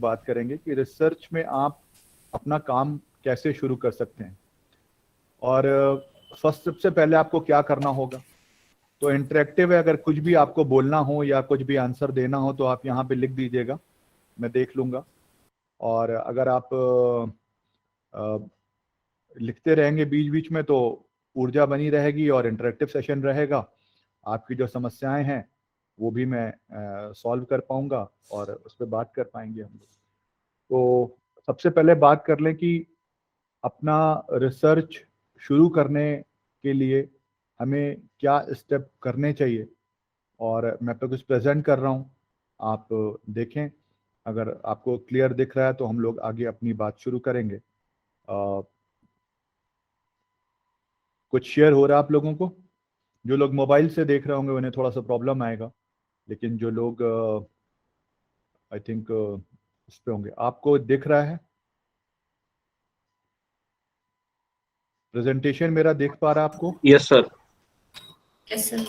बात करेंगे कि रिसर्च में आप अपना काम कैसे शुरू कर सकते हैं और सबसे पहले आपको क्या करना होगा। तो इंटरेक्टिव है, अगर कुछ भी आपको बोलना हो या कुछ भी आंसर देना हो तो आप यहाँ पे लिख दीजिएगा, मैं देख लूँगा। और अगर आप लिखते रहेंगे बीच बीच में तो ऊर्जा बनी रहेगी और इंटरेक्टिव सेशन रहेगा। आपकी जो समस्याएं हैं वो भी मैं सॉल्व कर पाऊंगा और उस पर बात कर पाएंगे हम लोग। तो सबसे पहले बात कर लें कि अपना रिसर्च शुरू करने के लिए हमें क्या स्टेप करने चाहिए। और मैं तो कुछ प्रेजेंट कर रहा हूँ, आप देखें, अगर आपको क्लियर दिख रहा है तो हम लोग आगे अपनी बात शुरू करेंगे। कुछ शेयर हो रहा है आप लोगों को? जो लोग मोबाइल से देख रहे होंगे उन्हें थोड़ा सा प्रॉब्लम आएगा, लेकिन जो लोग आई थिंक उस पे होंगे, आपको दिख रहा है प्रेजेंटेशन मेरा? दिख पा रहा है आपको? Yes sir. Yes sir.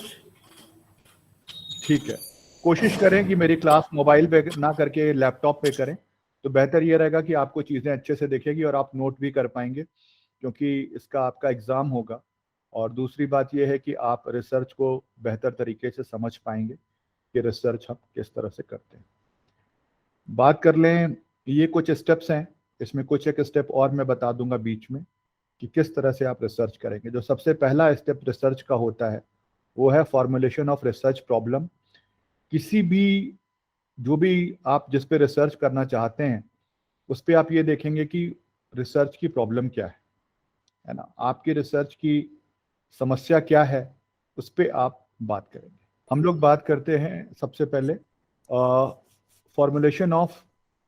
ठीक है, कोशिश करें कि मेरी क्लास मोबाइल पे ना करके लैपटॉप पे करें, तो बेहतर ये रहेगा कि आपको चीज़ें अच्छे से दिखेगी और आप नोट भी कर पाएंगे, क्योंकि इसका आपका एग्ज़ाम होगा। और दूसरी बात यह है कि आप रिसर्च को बेहतर तरीके से समझ पाएंगे कि रिसर्च हम किस तरह से करते हैं। बात कर लें, ये कुछ स्टेप्स हैं, इसमें कुछ एक स्टेप और मैं बता दूंगा बीच में कि किस तरह से आप रिसर्च करेंगे। जो सबसे पहला स्टेप रिसर्च का होता है वो है फॉर्मुलेशन ऑफ रिसर्च प्रॉब्लम। किसी भी जो भी आप जिस पे रिसर्च करना चाहते हैं उस पे आप ये देखेंगे कि रिसर्च की प्रॉब्लम क्या है ना, आपकी रिसर्च की समस्या क्या है, उस पे आप बात करेंगे। हम लोग बात करते हैं सबसे पहले फॉर्मुलेशन ऑफ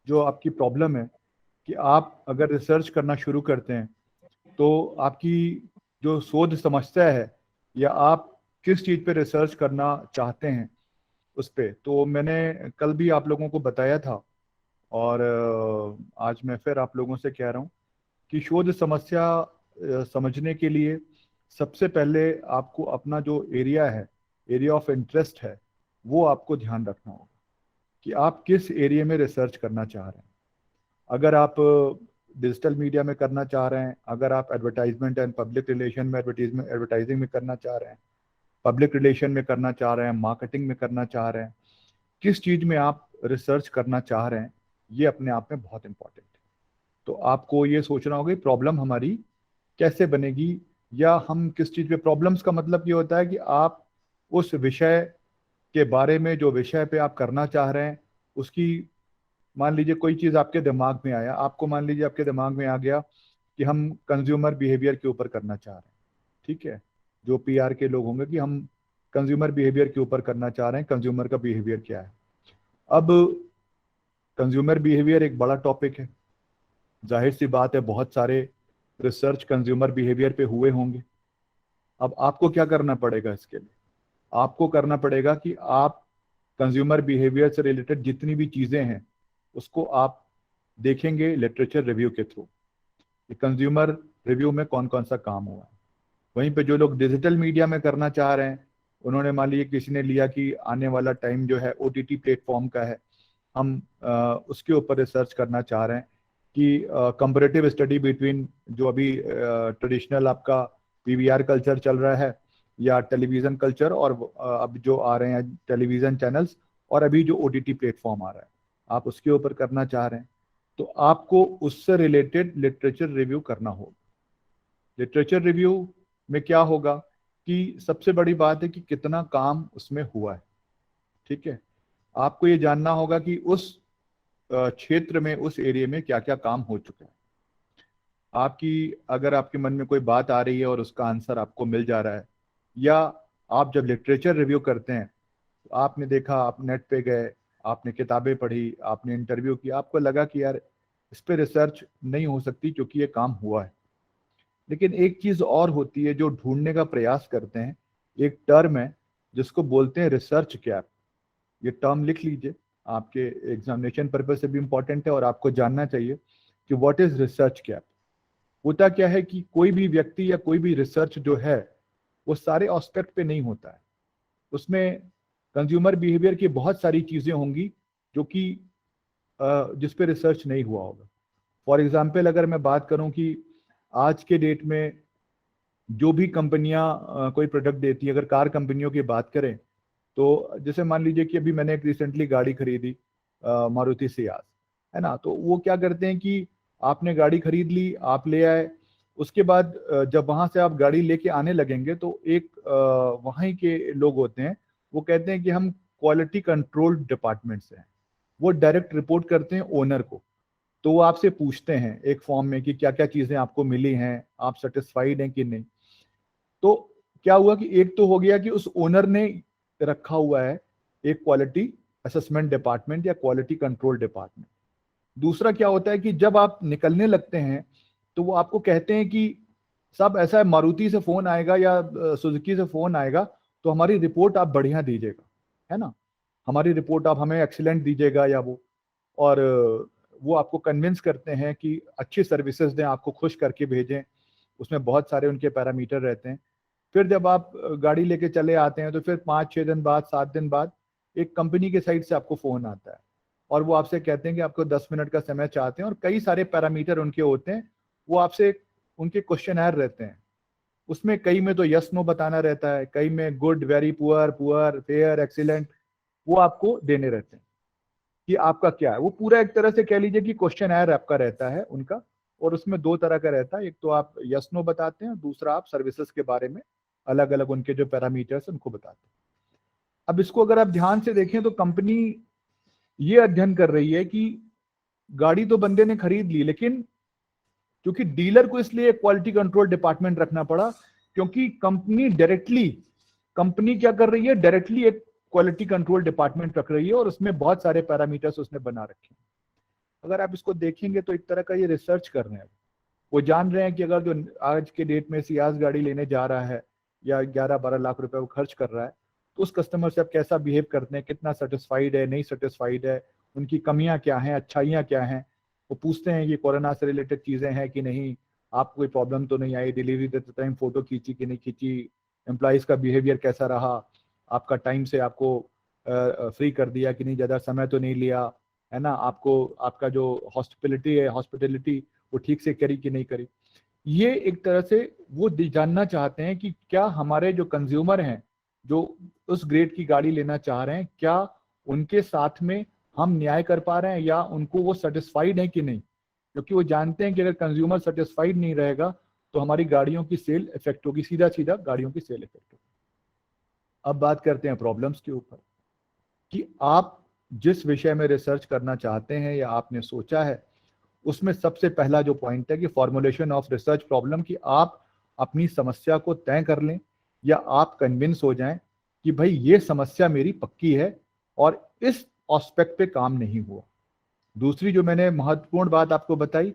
जो आपकी प्रॉब्लम है, कि आप अगर रिसर्च करना शुरू करते हैं तो आपकी जो शोध समस्या है या आप किस चीज़ पे रिसर्च करना चाहते हैं उस पे। तो मैंने कल भी आप लोगों को बताया था और आज मैं फिर आप लोगों से कह रहा हूँ कि शोध समस्या समझने के लिए सबसे पहले आपको अपना जो एरिया है, एरिया ऑफ इंटरेस्ट है, वो आपको ध्यान रखना होगा कि आप किस एरिया में रिसर्च करना चाह रहे हैं। अगर आप डिजिटल मीडिया में करना चाह रहे हैं, अगर आप एडवर्टाइजमेंट एंड पब्लिक रिलेशन में एडवर्टाइजिंग में करना चाह रहे हैं, पब्लिक रिलेशन में करना चाह रहे हैं, मार्केटिंग में करना चाह रहे हैं, किस चीज़ में आप रिसर्च करना चाह रहे हैं, ये अपने आप में बहुत इंपॉर्टेंट है। तो आपको ये सोचना होगा कि प्रॉब्लम हमारी कैसे बनेगी, या हम किस चीज़ पे, प्रॉब्लम्स का मतलब ये होता है कि आप उस विषय के बारे में, जो विषय पे आप करना चाह रहे हैं उसकी, मान लीजिए कोई चीज़ आपके दिमाग में आया, आपको मान लीजिए आपके दिमाग में आ गया कि हम कंज्यूमर बिहेवियर के ऊपर करना चाह रहे हैं, ठीक है, जो पीआर के लोग होंगे कि हम कंज्यूमर बिहेवियर के ऊपर करना चाह रहे हैं, कंज्यूमर का बिहेवियर क्या है। अब कंज्यूमर बिहेवियर एक बड़ा टॉपिक है, जाहिर सी बात है बहुत सारे रिसर्च कंज्यूमर बिहेवियर पे हुए होंगे। अब आपको क्या करना पड़ेगा इसके लिए? आपको करना पड़ेगा कि आप कंज्यूमर बिहेवियर से रिलेटेड जितनी भी चीज़ें हैं उसको आप देखेंगे लिटरेचर रिव्यू के थ्रू, कंज्यूमर रिव्यू में कौन कौन सा काम हुआ है। वहीं पे जो लोग डिजिटल मीडिया में करना चाह रहे हैं, उन्होंने मान लीजिए किसी ने लिया कि आने वाला टाइम जो है ओटीटी प्लेटफॉर्म का है, हम उसके ऊपर रिसर्च करना चाह रहे हैं कि कंपैरेटिव स्टडी बिटवीन जो अभी ट्रेडिशनल आपका पीवीआर कल्चर चल रहा है या टेलीविज़न कल्चर, और अब जो आ रहे हैं टेलीविज़न चैनल्स, और अभी जो ओटीटी प्लेटफॉर्म आ रहा है, आप उसके ऊपर करना चाह रहे हैं, तो आपको उससे रिलेटेड लिटरेचर रिव्यू करना होगा। लिटरेचर रिव्यू में क्या होगा कि सबसे बड़ी बात है कि कितना काम उसमें हुआ है, ठीक है। आपको ये जानना होगा कि उस क्षेत्र में, उस एरिया में क्या क्या काम हो चुका है। आपकी, अगर आपके मन में कोई बात आ रही है और उसका आंसर आपको मिल जा रहा है, या आप जब लिटरेचर रिव्यू करते हैं तो आपने देखा, आप नेट पे गए, आपने किताबें पढ़ी, आपने इंटरव्यू किया, आपको लगा कि यार इस पे रिसर्च नहीं हो सकती क्योंकि ये काम हुआ है। लेकिन एक चीज़ और होती है जो ढूंढने का प्रयास करते हैं, एक टर्म है जिसको बोलते हैं रिसर्च गैप। ये टर्म लिख लीजिए, आपके एग्जामिनेशन पर्पज से भी इंपॉर्टेंट है और आपको जानना चाहिए कि व्हाट इज रिसर्च गैप। होता क्या है कि कोई भी व्यक्ति या कोई भी रिसर्च जो है वो सारे एस्पेक्ट पे नहीं होता है, उसमें कंज्यूमर बिहेवियर की बहुत सारी चीजें होंगी जो कि जिस पे रिसर्च नहीं हुआ होगा। फॉर एग्जाम्पल अगर मैं बात करूं कि आज के डेट में जो भी कंपनियां कोई प्रोडक्ट देती है, अगर कार कंपनियों की बात करें तो जैसे मान लीजिए कि अभी मैंने एक रिसेंटली गाड़ी खरीदी मारुति सियाज, है ना। तो वो क्या करते हैं कि आपने गाड़ी खरीद ली, आप ले आए, उसके बाद जब वहां से आप गाड़ी लेके आने लगेंगे तो एक वहीं के लोग होते हैं, वो कहते हैं कि हम क्वालिटी कंट्रोल डिपार्टमेंट से हैं। वो डायरेक्ट रिपोर्ट करते हैं ओनर को। तो वो आपसे पूछते हैं एक फॉर्म में कि क्या क्या चीजें आपको मिली हैं, आप सेटिस्फाइड हैं कि नहीं। तो क्या हुआ कि एक तो हो गया कि उस ओनर ने रखा हुआ है एक क्वालिटी असेसमेंट डिपार्टमेंट या क्वालिटी कंट्रोल डिपार्टमेंट। दूसरा क्या होता है कि जब आप निकलने लगते हैं तो वो आपको कहते हैं कि साहब ऐसा है, मारुति से फोन आएगा या सुजुकी से फोन आएगा तो हमारी रिपोर्ट आप बढ़िया दीजिएगा, है ना, हमारी रिपोर्ट आप हमें एक्सीलेंट दीजिएगा या वो, और वो आपको कन्विंस करते हैं कि अच्छी सर्विसेज दें, आपको खुश करके भेजें। उसमें बहुत सारे उनके पैरामीटर रहते हैं। फिर जब आप गाड़ी लेके चले आते हैं तो फिर 5-6 दिन बाद, 7 दिन बाद एक कंपनी के साइड से आपको फोन आता है और वो आपसे कहते हैं कि आपको 10 मिनट का समय चाहते हैं और कई सारे पैरामीटर उनके होते हैं। वो आपसे उनके क्वेश्चनर रहते हैं, उसमें कई में तो यस नो बताना रहता है, कई में good, very poor, poor, fair, excellent, वो आपको देने रहते हैं कि आपका क्या है। वो पूरा एक तरह से कह लीजिए कि क्वेश्चनर आपका रहता है उनका, और उसमें 2 तरह का रहता है, एक तो आप यस नो बताते हैं, दूसरा आप सर्विसेज के बारे में अलग अलग उनके जो पैरामीटर्स उनको बताते हैं। अब इसको अगर आप ध्यान से देखें तो कंपनी ये अध्ययन कर रही है कि गाड़ी तो बंदे ने खरीद ली, लेकिन क्योंकि डीलर को इसलिए क्वालिटी कंट्रोल डिपार्टमेंट रखना पड़ा क्योंकि कंपनी क्या कर रही है, डायरेक्टली एक क्वालिटी कंट्रोल डिपार्टमेंट रख रही है और उसमें बहुत सारे पैरामीटर्स उसने बना रखे हैं। अगर आप इसको देखेंगे तो एक तरह का ये रिसर्च कर रहे हैं। वो जान रहे हैं कि अगर जो आज के डेट में सियाज गाड़ी लेने जा रहा है या 11-12 लाख रुपए वो खर्च कर रहा है, तो उस कस्टमर से आप कैसा बिहेव करते हैं, कितना सेटिस्फाइड है, नहीं सेटिस्फाइड है, उनकी कमियां क्या हैं, अच्छाइयां क्या हैं। वो पूछते हैं ये कोरोना से रिलेटेड चीजें हैं कि नहीं, आपको कोई प्रॉब्लम तो नहीं आई, डिलीवरी देते टाइम फोटो खींची कि नहीं खींची, एम्प्लॉइज का बिहेवियर कैसा रहा, आपका टाइम से आपको फ्री कर दिया कि नहीं, ज़्यादा समय तो नहीं लिया, है ना, आपको आपका जो हॉस्पिटलिटी वो ठीक से करी कि नहीं करी। ये एक तरह से वो जानना चाहते हैं कि क्या हमारे जो कंज्यूमर हैं जो उस ग्रेड की गाड़ी लेना चाह रहे हैं, क्या उनके साथ में हम न्याय कर पा रहे हैं या उनको वो सेटिस्फाइड है कि नहीं। क्योंकि वो जानते हैं कि अगर कंज्यूमर सेटिस्फाइड नहीं रहेगा तो हमारी गाड़ियों की सेल इफेक्ट होगी, सीधा सीधा गाड़ियों की सेल इफेक्ट होगी। अब बात करते हैं प्रॉब्लम्स के ऊपर कि आप जिस विषय में रिसर्च करना चाहते हैं या आपने सोचा है, उसमें सबसे पहला जो पॉइंट है कि फॉर्मुलेशन ऑफ रिसर्च प्रॉब्लम, कि आप अपनी समस्या को तय कर लें या आप कन्विंस हो जाएं कि भाई ये समस्या मेरी पक्की है और इस एस्पेक्ट पे काम नहीं हुआ। दूसरी जो मैंने महत्वपूर्ण बात आपको बताई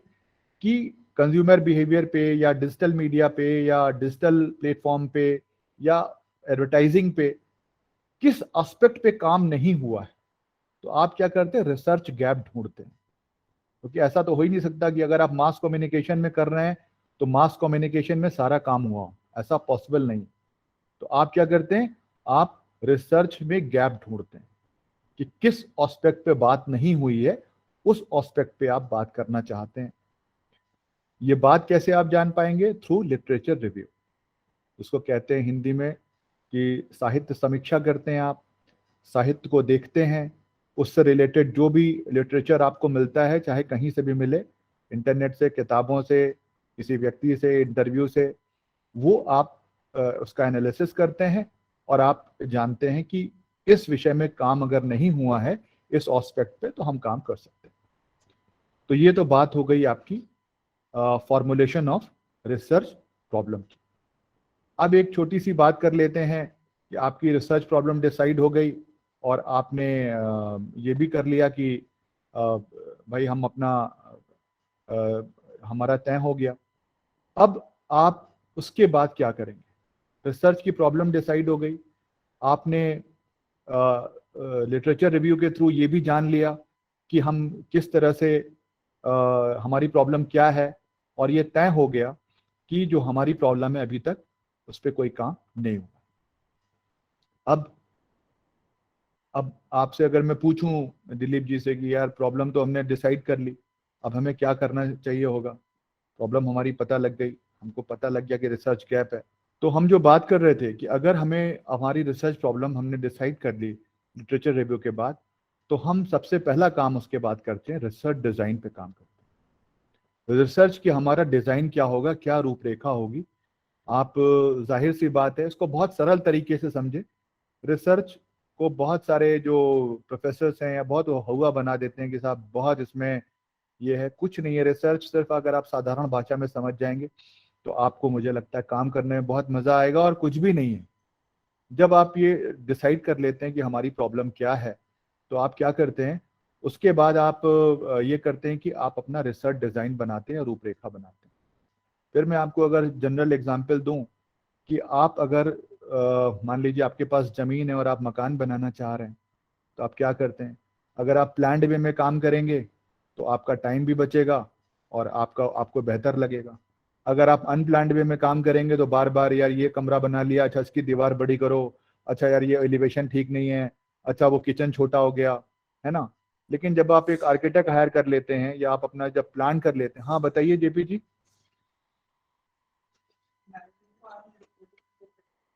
कि कंज्यूमर बिहेवियर पे या डिजिटल मीडिया पे या डिजिटल प्लेटफॉर्म पे या एडवर्टाइजिंग पे किस एस्पेक्ट पे काम नहीं हुआ है, तो आप क्या करते हैं, रिसर्च गैप ढूंढते हैं। क्योंकि ऐसा तो हो ही नहीं सकता कि अगर आप मास कम्युनिकेशन में कर रहे हैं तो मास कम्युनिकेशन में सारा काम हुआ हो, ऐसा पॉसिबल नहीं। तो आप क्या करते हैं, आप रिसर्च में गैप ढूंढते हैं कि किस एस्पेक्ट पे बात नहीं हुई है, उस एस्पेक्ट पे आप बात करना चाहते हैं। ये बात कैसे आप जान पाएंगे, थ्रू लिटरेचर रिव्यू। उसको कहते हैं हिंदी में कि साहित्य समीक्षा करते हैं। आप साहित्य को देखते हैं, उससे रिलेटेड जो भी लिटरेचर आपको मिलता है, चाहे कहीं से भी मिले, इंटरनेट से, किताबों से, किसी व्यक्ति से, इंटरव्यू से, वो आप उसका एनालिसिस करते हैं और आप जानते हैं कि इस विषय में काम अगर नहीं हुआ है इस एस्पेक्ट पे तो हम काम कर सकते हैं। तो ये तो बात हो गई आपकी फॉर्मुलेशन ऑफ रिसर्च प्रॉब्लम की। अब एक छोटी सी बात कर लेते हैं कि आपकी रिसर्च प्रॉब्लम डिसाइड हो गई और आपने ये भी कर लिया कि भाई हम अपना हमारा तय हो गया। अब आप उसके बाद क्या करेंगे, रिसर्च की प्रॉब्लम डिसाइड हो गई, आपने लिटरेचर रिव्यू के थ्रू ये भी जान लिया कि हम किस तरह से हमारी प्रॉब्लम क्या है, और ये तय हो गया कि जो हमारी प्रॉब्लम है अभी तक उस पर कोई काम नहीं हुआ। अब अब आपसे अगर मैं पूछूं दिलीप जी से कि यार प्रॉब्लम तो हमने डिसाइड कर ली, अब हमें क्या करना चाहिए होगा। प्रॉब्लम हमारी पता लग गई, हमको पता लग गया कि रिसर्च गैप है। तो हम जो बात कर रहे थे कि अगर हमें हमारी रिसर्च प्रॉब्लम हमने डिसाइड कर ली लिटरेचर रिव्यू के बाद, तो हम सबसे पहला काम उसके बाद करते हैं, रिसर्च डिज़ाइन पे काम करते हैं। रिसर्च की हमारा डिज़ाइन क्या होगा, क्या रूपरेखा होगी। आप जाहिर सी बात है, इसको बहुत सरल तरीके से समझे। रिसर्च को बहुत सारे जो प्रोफेसर्स हैं या बहुत हुआ बना देते हैं कि साहब बहुत इसमें ये है, कुछ नहीं है। रिसर्च सिर्फ अगर आप साधारण भाषा में समझ जाएंगे तो आपको, मुझे लगता है, काम करने में बहुत मजा आएगा और कुछ भी नहीं है। जब आप ये डिसाइड कर लेते हैं कि हमारी प्रॉब्लम क्या है, तो आप क्या करते हैं, उसके बाद आप ये करते हैं कि आप अपना रिसर्च डिजाइन बनाते हैं, रूपरेखा बनाते हैं। फिर मैं आपको अगर जनरल एग्जांपल दूं कि आप अगर मान लीजिए आपके पास जमीन है और आप मकान बनाना चाह रहे हैं, तो आप क्या करते हैं, अगर आप प्लान्ड वे में काम करेंगे तो आपका टाइम भी बचेगा और आपको बेहतर लगेगा। अगर आप अनप्लान्ड वे में काम करेंगे तो बार बार, यार ये कमरा बना लिया, अच्छा इसकी दीवार बड़ी करो, अच्छा यार ये एलिवेशन ठीक नहीं है, अच्छा वो किचन छोटा हो गया, है ना। लेकिन जब आप एक आर्किटेक्ट हायर कर लेते हैं या आप अपना जब प्लान कर लेते हैं, हाँ बताइए जेपी जी।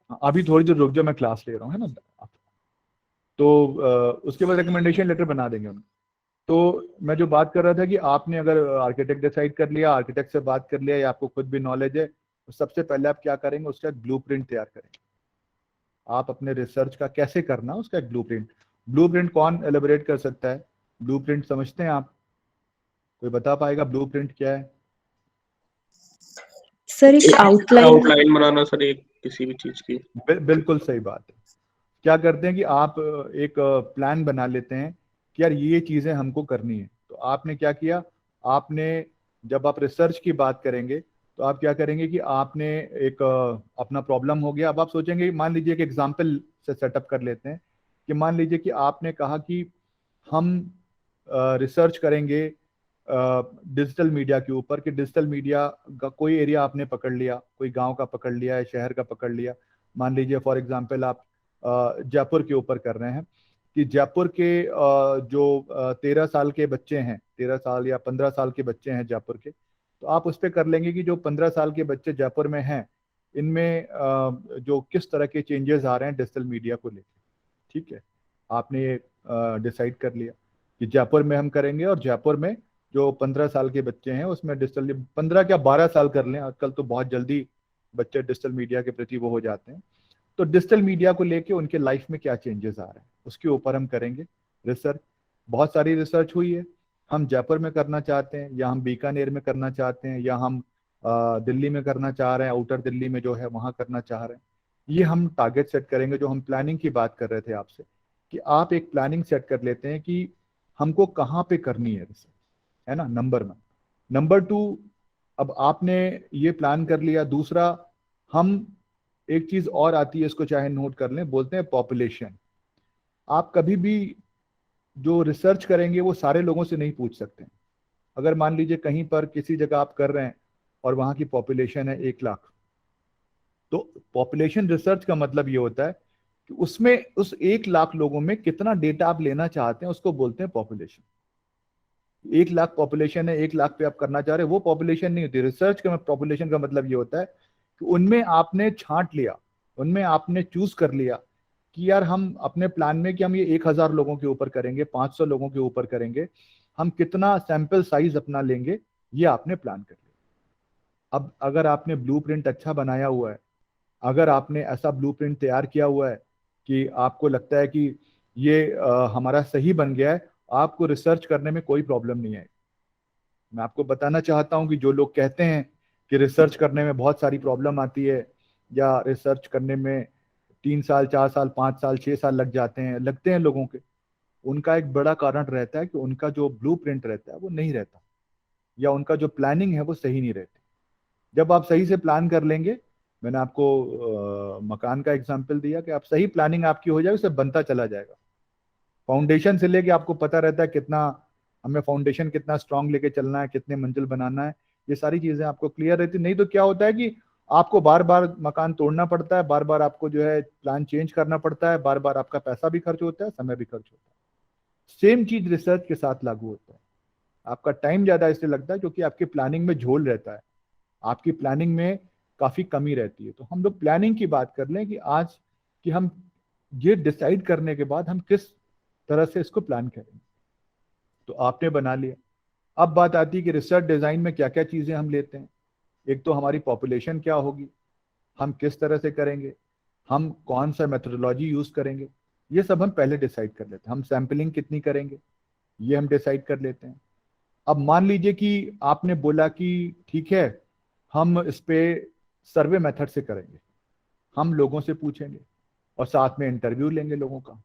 हाँ, अभी थोड़ी देर रुक जाओ, मैं क्लास ले रहा हूँ, है ना। तो उसके बाद रिकमेंडेशन लेटर बना देंगे उनको। तो मैं जो बात कर रहा था कि आपने अगर आर्किटेक्ट डिसाइड कर लिया, आर्किटेक्ट से बात कर लिया या आपको खुद भी नॉलेज है, तो सबसे पहले आप क्या करेंगे, उसका एक ब्लूप्रिंट तैयार करेंगे। आप अपने रिसर्च का कैसे करना, उसका एक ब्लूप्रिंट। ब्लूप्रिंट कौन एलिबरेट कर सकता है? ब्लूप्रिंट समझते हैं आप? कोई बता पाएगा ब्लूप्रिंट क्या है? सर एक आउटलाइन आउटलाइन बनाना सर, एक किसी भी चीज की। बिल्कुल सही बात है। क्या करते हैं कि आप एक प्लान बना लेते हैं कि यार ये चीजें हमको करनी है। तो आपने क्या किया, आपने, जब आप रिसर्च की बात करेंगे तो आप क्या करेंगे कि आपने एक अपना प्रॉब्लम हो गया। अब आप सोचेंगे, मान लीजिए एक एग्जांपल से सेटअप कर लेते हैं कि मान लीजिए कि आपने कहा कि हम रिसर्च करेंगे डिजिटल मीडिया के ऊपर, कि डिजिटल मीडिया का कोई एरिया आपने पकड़ लिया, कोई गांव का पकड़ लिया है, शहर का पकड़ लिया। मान लीजिए फॉर एग्जांपल आप जयपुर के ऊपर कर रहे हैं कि जयपुर के जो 13 साल के बच्चे हैं, 13 साल या 15 साल के बच्चे हैं जयपुर के, तो आप उस पर कर लेंगे कि जो 15 साल के बच्चे जयपुर में हैं, इनमें जो किस तरह के चेंजेस आ रहे हैं डिजिटल मीडिया को लेकर। ठीक है, आपने ये डिसाइड कर लिया कि जयपुर में हम करेंगे, और जयपुर में जो 15 साल के बच्चे हैं उसमें डिजिटल, 15 क्या 12 साल कर लें, आजकल तो बहुत जल्दी बच्चे डिजिटल मीडिया के प्रति वो हो जाते हैं। तो डिजिटल मीडिया को लेके उनके लाइफ में क्या चेंजेस आ रहे हैं, उसके ऊपर हम करेंगे रिसर्च। बहुत सारी रिसर्च हुई है, हम जयपुर में करना चाहते हैं या हम बीकानेर में करना चाहते हैं या हम दिल्ली में करना चाह रहे हैं, आउटर दिल्ली में जो है वहां करना चाह रहे हैं। ये हम टारगेट सेट करेंगे। जो हम प्लानिंग की बात कर रहे थे आपसे, कि आप एक प्लानिंग सेट कर लेते हैं कि हमको कहाँ पे करनी है रिसर्च, है ना, नंबर 1। नंबर 2, अब आपने ये प्लान कर लिया। दूसरा, हम एक चीज और आती है, इसको चाहे नोट कर लें, बोलते हैं पॉपुलेशन। आप कभी भी जो रिसर्च करेंगे वो सारे लोगों से नहीं पूछ सकते। अगर मान लीजिए कहीं पर किसी जगह आप कर रहे हैं और वहां की पॉपुलेशन है 1 लाख, तो पॉपुलेशन रिसर्च का मतलब ये होता है कि उसमें उस 1 लाख लोगों में कितना डेटा आप लेना चाहते हैं, उसको बोलते हैं पॉपुलेशन। 1 लाख पॉपुलेशन है, 1 लाख पे आप करना चाह रहे हैं, वो पॉपुलेशन नहीं होती। रिसर्च का पॉपुलेशन का मतलब ये होता है कि उनमें आपने छांट लिया, उनमें आपने चूज कर लिया कि यार हम अपने प्लान में कि हम ये 1,000 लोगों के ऊपर करेंगे, 500 लोगों के ऊपर करेंगे, हम कितना सैंपल साइज अपना लेंगे, ये आपने प्लान कर लिया। अब अगर आपने ब्लूप्रिंट अच्छा बनाया हुआ है, अगर आपने ऐसा ब्लूप्रिंट तैयार किया हुआ है कि आपको लगता है कि ये हमारा सही बन गया है, आपको रिसर्च करने में कोई प्रॉब्लम नहीं है। मैं आपको बताना चाहता हूं कि जो लोग कहते हैं कि रिसर्च करने में बहुत सारी प्रॉब्लम आती है या रिसर्च करने में 3 साल, 4 साल, 5 साल, 6 साल लग जाते हैं, लगते हैं लोगों के, उनका एक बड़ा कारण रहता है कि उनका जो ब्लूप्रिंट रहता है वो नहीं रहता, या उनका जो प्लानिंग है वो सही नहीं रहती। जब आप सही से प्लान कर लेंगे, मैंने आपको मकान का एग्जाम्पल दिया कि आप सही प्लानिंग आपकी हो जाए, उससे बनता चला जाएगा। फाउंडेशन से लेके आपको पता रहता है कितना हमें फाउंडेशन कितना स्ट्रांग लेके चलना है, कितने मंजिल बनाना है, ये सारी चीजें आपको क्लियर रहती। नहीं तो क्या होता है कि आपको बार बार मकान तोड़ना पड़ता है, बार बार आपको जो है प्लान चेंज करना पड़ता है, बार बार आपका पैसा भी खर्च होता है, समय भी खर्च होता है। सेम चीज रिसर्च के साथ लागू होता है। आपका टाइम ज्यादा इसलिए लगता है क्योंकि आपकी प्लानिंग में झोल रहता है, आपकी प्लानिंग में काफी कमी रहती है। तो हम लोग प्लानिंग की बात कर लें कि आज कि हम ये डिसाइड करने के बाद हम किस तरह से इसको प्लान करेंगे। तो आपने बना लिया। अब बात आती है कि रिसर्च डिजाइन में क्या क्या चीजें हम लेते हैं। एक तो हमारी पॉपुलेशन क्या होगी, हम किस तरह से करेंगे, हम कौन सा मेथोडोलॉजी यूज करेंगे, ये सब हम पहले डिसाइड कर लेते हैं। हम सैंपलिंग कितनी करेंगे ये हम डिसाइड कर लेते हैं। अब मान लीजिए कि आपने बोला कि ठीक है हम इस पे सर्वे मेथड से करेंगे, हम लोगों से पूछेंगे और साथ में इंटरव्यू लेंगे लोगों का।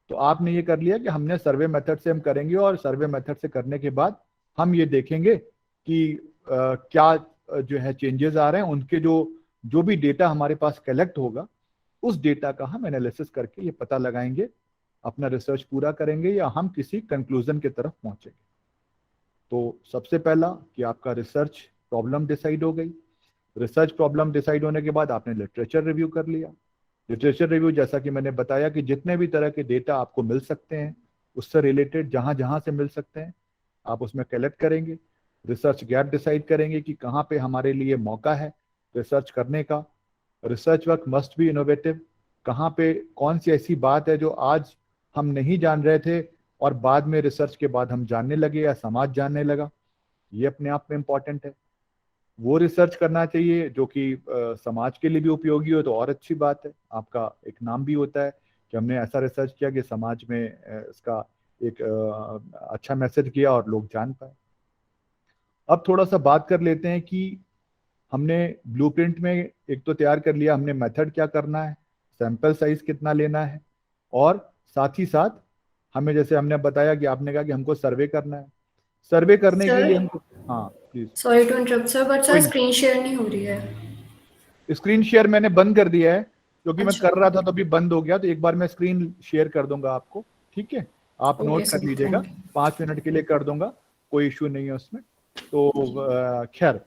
तो आपने ये कर लिया कि हमने सर्वे मेथड से हम करेंगे और सर्वे मेथड से करने के बाद हम ये देखेंगे कि क्या जो है चेंजेस आ रहे हैं, उनके जो जो भी डेटा हमारे पास कलेक्ट होगा उस डेटा का हम एनालिसिस करके ये पता लगाएंगे, अपना रिसर्च पूरा करेंगे या हम किसी कंक्लूजन की तरफ पहुंचेंगे। तो सबसे पहला कि आपका रिसर्च प्रॉब्लम डिसाइड हो गई। रिसर्च प्रॉब्लम डिसाइड होने के बाद आपने लिटरेचर रिव्यू कर लिया। लिटरेचर रिव्यू जैसा कि मैंने बताया कि जितने भी तरह के डेटा आपको मिल सकते हैं उससे रिलेटेड जहां जहां से मिल सकते हैं आप उसमें कलेक्ट करेंगे। रिसर्च गैप डिसाइड करेंगे कि कहाँ पे हमारे लिए मौका है रिसर्च करने का। Research work must be innovative. कहाँ पे कौन सी ऐसी बात है जो आज हम नहीं जान रहे थे और बाद में रिसर्च के बाद हम जानने लगे या समाज जानने लगा, ये अपने आप में इम्पॉर्टेंट है। वो रिसर्च करना चाहिए जो कि समाज के लिए भी उपयोगी हो तो और अच्छी बात है। आपका एक नाम भी होता है कि हमने ऐसा रिसर्च किया कि समाज में इसका एक अच्छा मैसेज किया और लोग जान पाए। अब थोड़ा सा बात कर लेते हैं कि हमने ब्लूप्रिंट में एक तो तैयार कर लिया हमने मेथड क्या करना है, सैंपल साइज कितना लेना है, और साथ ही साथ हमें जैसे हमने बताया कि आपने कहा कि हमको सर्वे करना है। सर्वे करने के लिए सर, हमको, हाँ please. Sorry to interrupt sir, but sir कोई स्क्रीन शेयर नहीं हो रही है। स्क्रीन शेयर मैंने बंद कर दिया है क्योंकि मैं अच्छा, कर रहा था तो अभी बंद हो गया, तो एक बार मैं स्क्रीन शेयर कर दूंगा आपको, ठीक है? आप ओके नोट कर सर, लीजिएगा, थैंक यू। 5 मिनट के लिए कर दूंगा, कोई इश्यू नहीं है उसमें। तो खैर,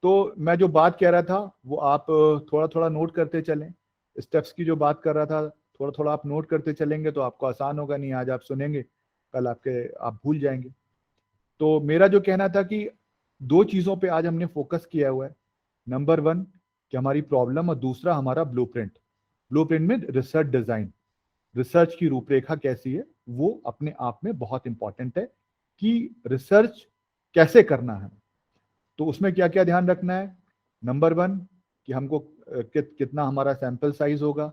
तो मैं जो बात कह रहा था वो आप थोड़ा थोड़ा नोट करते चलें। स्टेप्स की जो बात कर रहा था थोड़ा थोड़ा आप नोट करते चलेंगे तो आपको आसान होगा, नहीं आज आप सुनेंगे कल आप भूल जाएंगे। तो मेरा जो कहना था कि दो चीजों पे आज हमने फोकस किया हुआ है। नंबर वन कि हमारी प्रॉब्लम, और दूसरा हमारा ब्लूप्रिंट। ब्लूप्रिंट में रिसर्च डिजाइन, रिसर्च की रूपरेखा कैसी है वो अपने आप में बहुत इंपॉर्टेंट है कि रिसर्च कैसे करना है। तो उसमें क्या क्या ध्यान रखना है। नंबर वन कि हमको कितना हमारा सैंपल साइज होगा,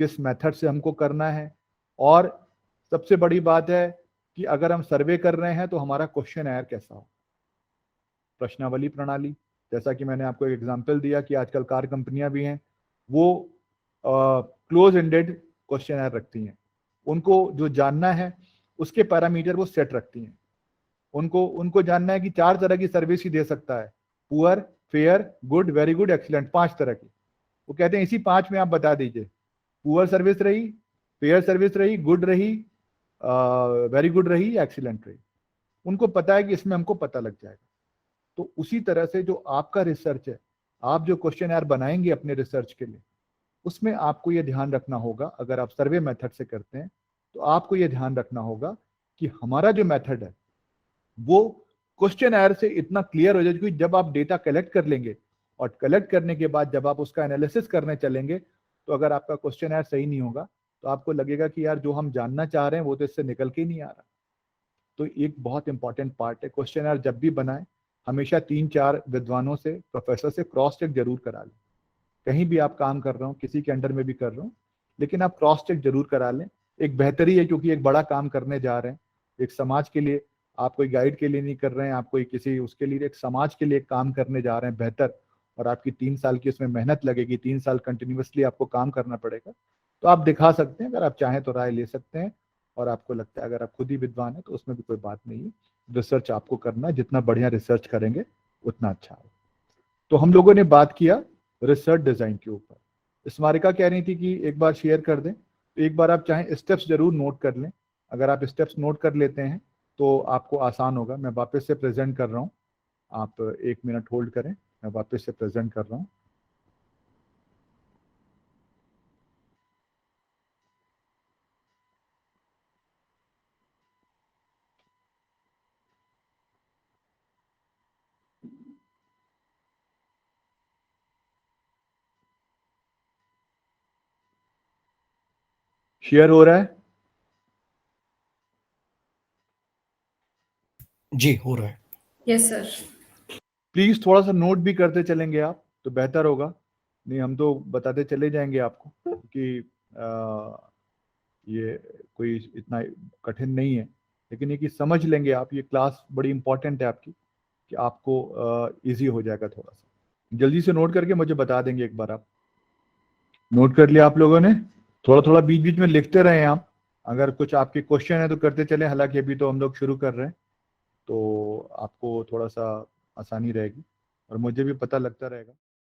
किस मेथड से हमको करना है, और सबसे बड़ी बात है कि अगर हम सर्वे कर रहे हैं तो हमारा क्वेश्चन एयर कैसा हो, प्रश्नावली प्रणाली। जैसा कि मैंने आपको एक एग्जांपल दिया कि आजकल कार कंपनियां भी हैं वो क्लोज एंडेड क्वेश्चन एयर रखती हैं। उनको जो जानना है उसके पैरामीटर वो सेट रखती हैं। उनको उनको जानना है कि 4 तरह की सर्विस ही दे सकता है, poor, fair, good, very good, excellent, 5 तरह की। वो कहते हैं इसी 5 में आप बता दीजिए, पुअर सर्विस रही, फेयर सर्विस रही, गुड रही, वेरी गुड रही, एक्सीलेंट रही। उनको पता है कि इसमें हमको पता लग जाएगा। तो उसी तरह से जो आपका रिसर्च है, आप जो क्वेश्चन यार बनाएंगे अपने रिसर्च के लिए, उसमें आपको ये ध्यान रखना होगा, अगर आप सर्वे मेथड से करते हैं तो आपको ये ध्यान रखना होगा कि हमारा जो मेथड है वो क्वेश्चन आयर से इतना क्लियर हो जाए कि जब आप डेटा कलेक्ट कर लेंगे और कलेक्ट करने के बाद जब आप उसका एनालिसिस करने चलेंगे तो अगर आपका क्वेश्चन आयर सही नहीं होगा तो आपको लगेगा कि यार जो हम जानना चाह रहे हैं वो तो इससे निकल के ही नहीं आ रहा। तो एक बहुत इंपॉर्टेंट पार्ट है, क्वेश्चन आयर जब भी बनाए हमेशा 3-4 विद्वानों से, प्रोफेसर से क्रॉस चेक जरूर करा लें। कहीं भी आप काम कर रहे हो, किसी के अंडर में भी कर रहे हो, लेकिन आप क्रॉस चेक जरूर करा लें। एक बेहतरी है क्योंकि एक बड़ा काम करने जा रहे हैं, एक समाज के लिए। आप कोई गाइड के लिए नहीं कर रहे हैं, आप कोई किसी उसके लिए, एक समाज के लिए एक काम करने जा रहे हैं बेहतर, और आपकी 3 साल की उसमें मेहनत लगेगी, 3 साल कंटिन्यूसली आपको काम करना पड़ेगा। तो आप दिखा सकते हैं, अगर आप चाहें तो राय ले सकते हैं, और आपको लगता है अगर आप खुद ही विद्वान है तो उसमें भी कोई बात नहीं है। रिसर्च आपको करना है, जितना बढ़िया रिसर्च करेंगे उतना अच्छा है। तो हम लोगों ने बात किया रिसर्च डिजाइन के ऊपर। स्मारिका कह रही थी कि एक बार शेयर कर दें, तो एक बार आप चाहें स्टेप्स जरूर नोट कर लें। अगर आप स्टेप्स नोट कर लेते हैं तो आपको आसान होगा। मैं वापस से प्रेजेंट कर रहा हूँ, आप 1 मिनट होल्ड करें, मैं वापस से प्रेजेंट कर रहा हूँ। शेयर हो रहा है? जी हो रहा है। Yes sir. प्लीज थोड़ा सा नोट भी करते चलेंगे आप तो बेहतर होगा, नहीं हम तो बताते चले जाएंगे आपको कि ये कोई इतना कठिन नहीं है, लेकिन ये कि समझ लेंगे आप, ये क्लास बड़ी इंपॉर्टेंट है आपकी, कि आपको इजी हो जाएगा। थोड़ा सा जल्दी से नोट करके मुझे बता देंगे एक बार। आप नोट कर लिया आप लोगों ने? थोड़ा थोड़ा बीच बीच में लिखते रहे आप, अगर कुछ आपके क्वेश्चन है तो करते चले, हालांकि अभी तो हम लोग शुरू कर रहे हैं तो आपको थोड़ा सा आसानी रहेगी और मुझे भी पता लगता रहेगा।